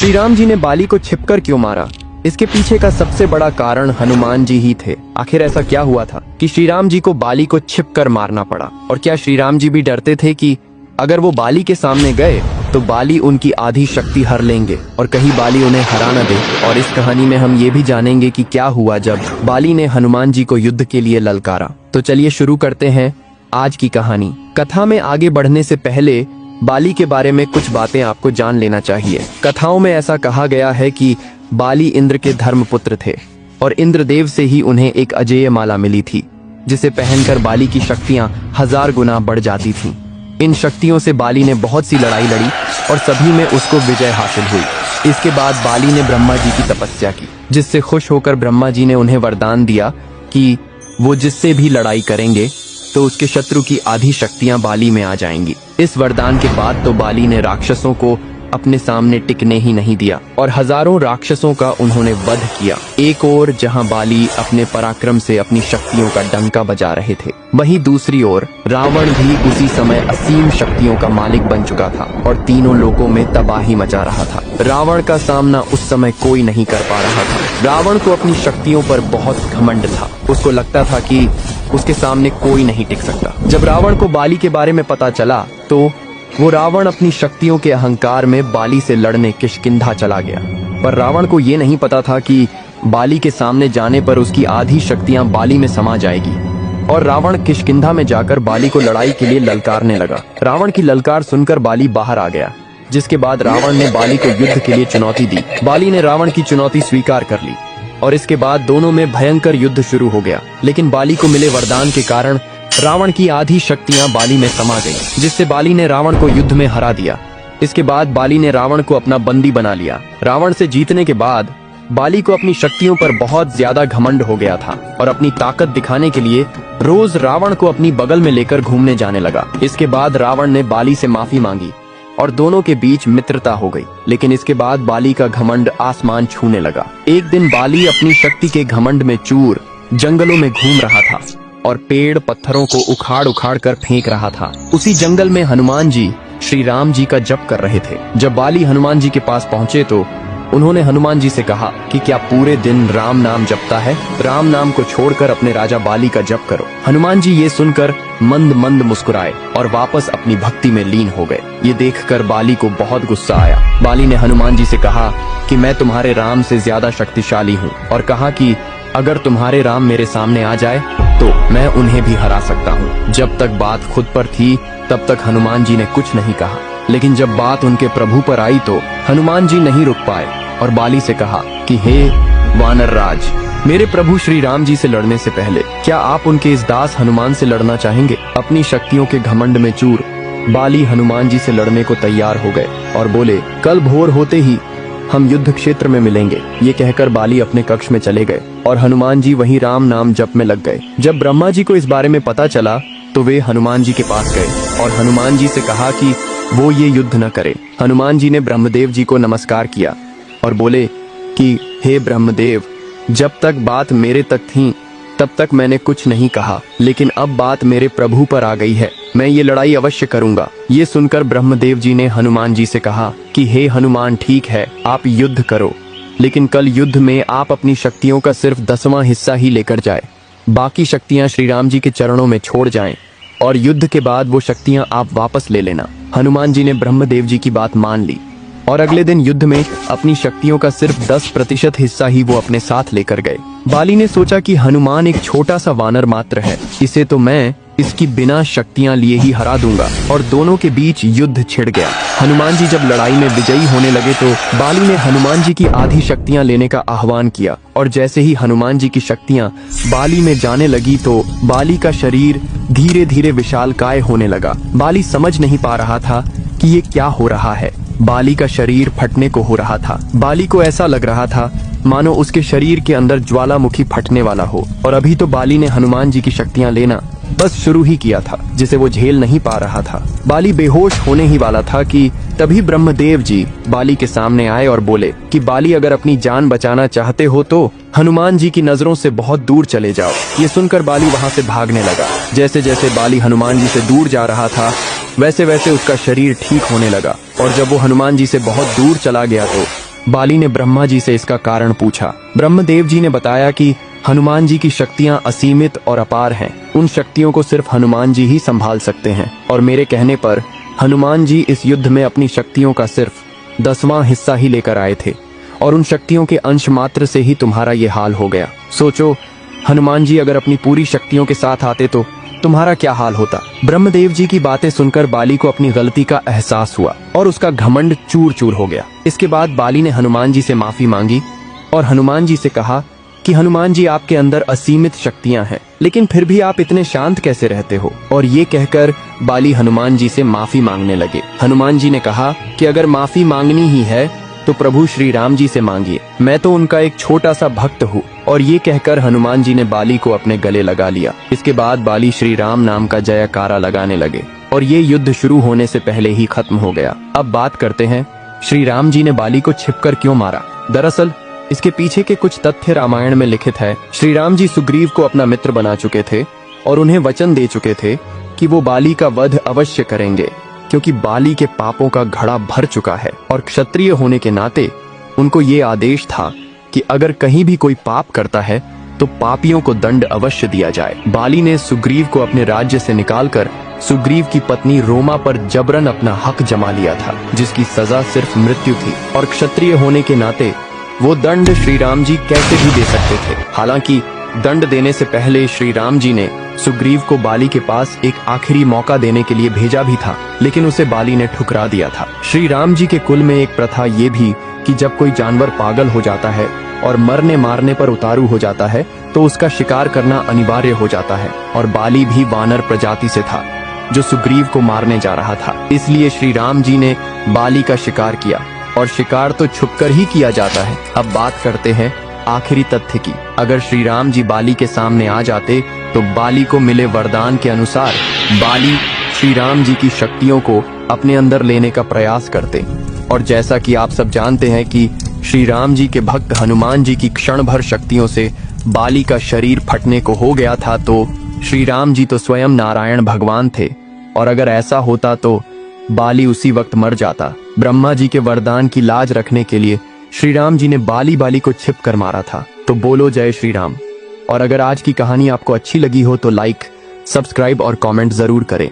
श्री राम जी ने बाली को छिपकर क्यों मारा? इसके पीछे का सबसे बड़ा कारण हनुमान जी ही थे। आखिर ऐसा क्या हुआ था कि श्री राम जी को बाली को छिपकर मारना पड़ा? और क्या श्री राम जी भी डरते थे कि अगर वो बाली के सामने गए तो बाली उनकी आधी शक्ति हर लेंगे और कहीं बाली उन्हें हरा न दे? और इस कहानी में हम ये भी जानेंगे कि क्या हुआ जब बाली ने हनुमान जी को युद्ध के लिए ललकारा। तो चलिए शुरू करते हैं आज की कहानी। कथा में आगे बढ़ने से पहले बाली के बारे में कुछ बातें आपको जान लेना चाहिए। कथाओं में ऐसा कहा गया है कि बाली इंद्र के धर्मपुत्र थे और इंद्रदेव से ही उन्हें एक अजेय माला मिली थी जिसे पहनकर बाली की शक्तियां 1000 गुना बढ़ जाती थीं। इन शक्तियों से बाली ने बहुत सी लड़ाई लड़ी और सभी में उसको विजय हासिल हुई। इसके बाद बाली ने ब्रह्मा जी की तपस्या की, जिससे खुश होकर ब्रह्मा जी ने उन्हें वरदान दिया कि वो जिससे भी लड़ाई करेंगे तो उसके शत्रु की आधी शक्तियां बाली में आ जाएंगी। इस वरदान के बाद तो बाली ने राक्षसों को अपने सामने टिकने ही नहीं दिया और हजारों राक्षसों का उन्होंने वध किया। एक ओर जहां बाली अपने पराक्रम से अपनी शक्तियों का डंका बजा रहे थे, वहीं दूसरी ओर रावण भी उसी समय असीम शक्तियों का मालिक बन चुका था और तीनों लोगों में तबाही मचा रहा था। रावण का सामना उस समय कोई नहीं कर पा रहा था। रावण को अपनी शक्तियों पर बहुत घमंड था। उसको लगता था कि उसके सामने कोई नहीं टिक सकता। जब रावण को बाली के बारे में पता चला तो वो रावण अपनी शक्तियों के अहंकार में बाली से लड़ने किष्किंधा चला गया। पर रावण को ये नहीं पता था कि बाली के सामने जाने पर उसकी आधी शक्तियां बाली में समा जाएगी और रावण किष्किंधा में जाकर बाली को लड़ाई के लिए ललकारने लगा। रावण की ललकार सुनकर बाली बाहर आ गया, जिसके बाद रावण ने बाली को युद्ध के लिए चुनौती दी। बाली ने रावण की चुनौती स्वीकार कर ली और इसके बाद दोनों में भयंकर युद्ध शुरू हो गया। लेकिन बाली को मिले वरदान के कारण रावण की आधी शक्तियां बाली में समा गईं, जिससे बाली ने रावण को युद्ध में हरा दिया। इसके बाद बाली ने रावण को अपना बंदी बना लिया। रावण से जीतने के बाद बाली को अपनी शक्तियों पर बहुत ज्यादा घमंड हो गया था और अपनी ताकत दिखाने के लिए रोज रावण को अपनी बगल में लेकर घूमने जाने लगा। इसके बाद रावण ने बाली से माफी मांगी और दोनों के बीच मित्रता हो गई। लेकिन इसके बाद बाली का घमंड आसमान छूने लगा। एक दिन बाली अपनी शक्ति के घमंड में चूर जंगलों में घूम रहा था और पेड़ पत्थरों को उखाड़ उखाड़ कर फेंक रहा था। उसी जंगल में हनुमान जी श्री राम जी का जप कर रहे थे। जब बाली हनुमान जी के पास पहुंचे तो उन्होंने हनुमान जी से कहा कि क्या पूरे दिन राम नाम जपता है? राम नाम को छोड़कर अपने राजा बाली का जप करो। हनुमान जी ये सुनकर मंद मंद मुस्कुराए और वापस अपनी भक्ति में लीन हो गए। ये देखकर बाली को बहुत गुस्सा आया। बाली ने हनुमान जी से कहा कि मैं तुम्हारे राम से ज्यादा शक्तिशाली हूँ और कहा कि अगर तुम्हारे राम मेरे सामने आ जाए तो मैं उन्हें भी हरा सकता हूँ। जब तक बात खुद पर थी तब तक हनुमान जी ने कुछ नहीं कहा, लेकिन जब बात उनके प्रभु पर आई तो हनुमान जी नहीं रुक पाए और बाली से कहा कि हे वानर राज, मेरे प्रभु श्री राम जी से लड़ने से पहले क्या आप उनके इस दास हनुमान से लड़ना चाहेंगे? अपनी शक्तियों के घमंड में चूर बाली हनुमान जी से लड़ने को तैयार हो गए और बोले, कल भोर होते ही हम युद्ध क्षेत्र में मिलेंगे। ये कहकर बाली अपने कक्ष में चले गए और हनुमान जी वहीं राम नाम जप में लग गए। जब ब्रह्मा जी को इस बारे में पता चला तो वे हनुमान जी के पास गए और हनुमान जी से कहा कि वो ये युद्ध न करे। हनुमान जी ने ब्रह्मदेव जी को नमस्कार किया और बोले कि हे ब्रह्मदेव, जब तक बात मेरे तक थी तब तक मैंने कुछ नहीं कहा, लेकिन अब बात मेरे प्रभु पर आ गई है, मैं ये लड़ाई अवश्य करूंगा। ये सुनकर ब्रह्मदेव जी ने हनुमान जी से कहा कि हे हनुमान, ठीक है, आप युद्ध करो, लेकिन कल युद्ध में आप अपनी शक्तियों का सिर्फ 10वां हिस्सा ही लेकर जाए। बाकी शक्तियां श्री राम जी के चरणों में छोड़ जाएं और युद्ध के बाद वो शक्तियां आप वापस ले लेना। हनुमान जी ने ब्रह्मदेव जी की बात मान ली और अगले दिन युद्ध में अपनी शक्तियों का सिर्फ 10% हिस्सा ही वो अपने साथ लेकर गए। बाली ने सोचा कि हनुमान एक छोटा सा वानर मात्र है, इसे तो मैं इसकी बिना शक्तियां लिए ही हरा दूंगा। और दोनों के बीच युद्ध छिड़ गया। हनुमान जी जब लड़ाई में विजयी होने लगे तो बाली ने हनुमान जी की आधी शक्तियां लेने का आह्वान किया और जैसे ही हनुमान जी की शक्तियां बाली में जाने लगी तो बाली का शरीर धीरे धीरे विशालकाय होने लगा। बाली समझ नहीं पा रहा था कि ये क्या हो रहा है। बाली का शरीर फटने को हो रहा था। बाली को ऐसा लग रहा था मानो उसके शरीर के अंदर ज्वालामुखी फटने वाला हो। और अभी तो बाली ने हनुमान जी की शक्तियां लेना बस शुरू ही किया था, जिसे वो झेल नहीं पा रहा था। बाली बेहोश होने ही वाला था कि तभी ब्रह्मदेव जी बाली के सामने आए और बोले कि बाली, अगर अपनी जान बचाना चाहते हो तो हनुमान जी की नजरों से बहुत दूर चले जाओ। ये सुनकर बाली वहां से भागने लगा। जैसे जैसे बाली हनुमान जी से दूर जा रहा था वैसे वैसे उसका शरीर ठीक होने लगा और जब वो हनुमान जी से बहुत दूर चला गया तो बाली ने ब्रह्मा जी से इसका कारण पूछा। ब्रह्मदेव जी ने बताया कि हनुमान जी की शक्तियां असीमित और अपार हैं। उन शक्तियों को सिर्फ हनुमान जी ही संभाल सकते हैं और मेरे कहने पर हनुमान जी इस युद्ध में अपनी शक्तियों का सिर्फ 10वां हिस्सा ही लेकर आए थे और उन शक्तियों के अंश मात्र से ही तुम्हारा ये हाल हो गया। सोचो, हनुमान जी अगर अपनी पूरी शक्तियों के साथ आते तो तुम्हारा क्या हाल होता। ब्रह्मदेव जी की बातें सुनकर बाली को अपनी गलती का एहसास हुआ और उसका घमंड चूर चूर हो गया। इसके बाद बाली ने हनुमान जी से माफी मांगी और हनुमान जी से कहा कि हनुमान जी, आपके अंदर असीमित शक्तियां हैं, लेकिन फिर भी आप इतने शांत कैसे रहते हो। और ये कहकर बाली हनुमान जी से माफी मांगने लगे। हनुमान जी ने कहा कि अगर माफी मांगनी ही है तो प्रभु श्री राम जी से मांगिए, मैं तो उनका एक छोटा सा भक्त हूँ। और ये कहकर हनुमान जी ने बाली को अपने गले लगा लिया। इसके बाद बाली श्री राम नाम का जयकारा लगाने लगे और ये युद्ध शुरू होने से पहले ही खत्म हो गया। अब बात करते हैं श्री राम जी ने बाली को छिपकर क्यों मारा। दरअसल इसके पीछे के कुछ तथ्य रामायण में लिखित है। श्री राम जी सुग्रीव को अपना मित्र बना चुके थे और उन्हें वचन दे चुके थे कि वो बाली का वध अवश्य करेंगे, क्योंकि बाली के पापों का घड़ा भर चुका है और क्षत्रिय होने के नाते उनको ये आदेश था कि अगर कहीं भी कोई पाप करता है तो पापियों को दंड अवश्य दिया जाए। बाली ने सुग्रीव को अपने राज्य से निकालकर सुग्रीव की पत्नी रोमा पर जबरन अपना हक जमा लिया था, जिसकी सजा सिर्फ मृत्यु थी और क्षत्रिय होने के नाते वो दंड श्री राम जी कैसे भी दे सकते थे। हालांकि दंड देने से पहले श्री राम जी ने सुग्रीव को बाली के पास एक आखिरी मौका देने के लिए भेजा भी था, लेकिन उसे बाली ने ठुकरा दिया था। श्री राम जी के कुल में एक प्रथा ये भी कि जब कोई जानवर पागल हो जाता है और मरने मारने पर उतारू हो जाता है तो उसका शिकार करना अनिवार्य हो जाता है। और बाली भी वानर प्रजाति से था जो सुग्रीव को मारने जा रहा था, इसलिए श्री राम जी ने बाली का शिकार किया और शिकार तो छुपकर ही किया जाता है। अब बात करते हैं आखिरी तथ्य की। अगर श्री राम जी बाली के सामने आ जाते तो बाली को मिले वरदान के अनुसार बाली श्री राम जी की शक्तियों को अपने अंदर लेने का प्रयास करते। और जैसा कि आप सब जानते हैं कि श्री राम जी के भक्त हनुमान जी की क्षण भर शक्तियों से बाली का शरीर फटने को हो गया था, तो श्री राम जी तो स्वयं नारायण भगवान थे और अगर ऐसा होता तो बाली उसी वक्त मर जाता। ब्रह्मा जी के वरदान की लाज रखने के लिए श्री राम जी ने बाली को छिप कर मारा था। तो बोलो जय श्री राम। और अगर आज की कहानी आपको अच्छी लगी हो तो लाइक, सब्सक्राइब और कमेंट जरूर करें।